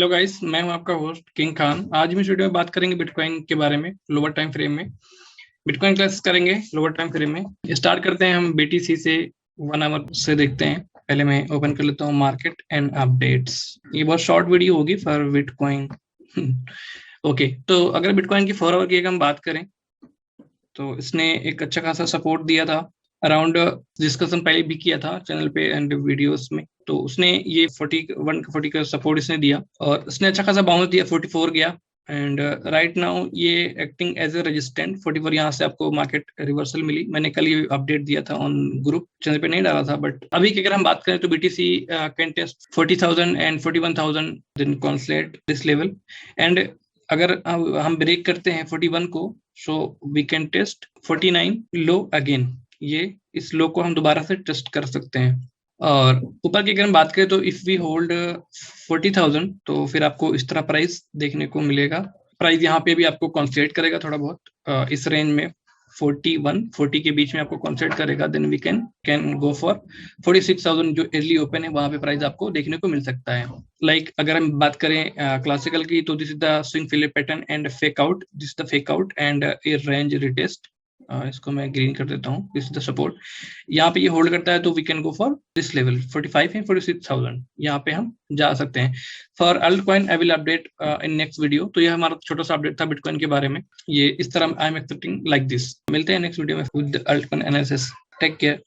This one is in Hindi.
हेलो गाइस, मैं हूं आपका होस्ट किंग खान। आज हम इस वीडियो में बात करेंगे बिटकॉइन के बारे में लोअर टाइम फ्रेम में। बिटकॉइन क्लास करेंगे लोअर टाइम फ्रेम में। स्टार्ट करते हैं हम बीटीसी से। 1 आवर से देखते हैं। पहले मैं ओपन कर लेता हूँ मार्केट एंड अपडेट्स। ये बहुत शॉर्ट वीडियो होगी फॉर बिटकॉइन। ओके, तो अगर बिटकॉइन की 4 आवर की अगर हम बात करें तो इसने एक अच्छा खासा सपोर्ट दिया था अराउंड, डिस्कशन पहले भी किया था चैनल पे एंड वीडियोस में। तो उसने ये 41 का सपोर्ट इसने दिया और इसने अच्छा खासा बाउंस दिया, 44 गया। एंड राइट नाउ ये एक्टिंग एज ए रेजिस्टेंट 44। यहाँ से आपको मार्केट रिवर्सल मिली। मैंने कल ये अपडेट दिया था ऑन ग्रुप, चैनल पे नहीं डाला था, बट अभी की अगर हम बात करें तो बीटीसी कैन टेस्ट 40,000 एंड 41,000 दिन कॉन्सलेट दिस लेवल। एंड अगर हम ब्रेक करते हैं 41 को, so we can test 49 low again. ये इस लो को हम दोबारा से टेस्ट कर सकते हैं। और ऊपर की अगर हम बात करें तो इफ वी होल्ड 40,000 तो फिर आपको इस तरह प्राइस देखने को मिलेगा। प्राइस यहाँ पे भी आपको कॉन्सेंट्रेट करेगा थोड़ा बहुत, इस रेंज में 41-40 के बीच में आपको कॉन्सेंट्रेट करेगा। Then we can go for 46,000 जो अर्ली ओपन है, वहां पे प्राइस आपको देखने को मिल सकता है। अगर हम बात करें क्लासिकल की, तो this is the swing flip pattern and fake out. This the fake out and a range retest. इसको मैं ग्रीन कर देता हूँ। This is the support. यहाँ पे ये होल्ड करता है तो we can go for this level 45 है 46,000। यहाँ पे हम जा सकते हैं। For altcoin I will update in next video. तो ये हमारा छोटा सा अपडेट था बिटकॉइन के बारे में। ये इस तरह I am expecting like this. मिलते हैं नेक्स्ट वीडियो में with altcoin analysis. Take care.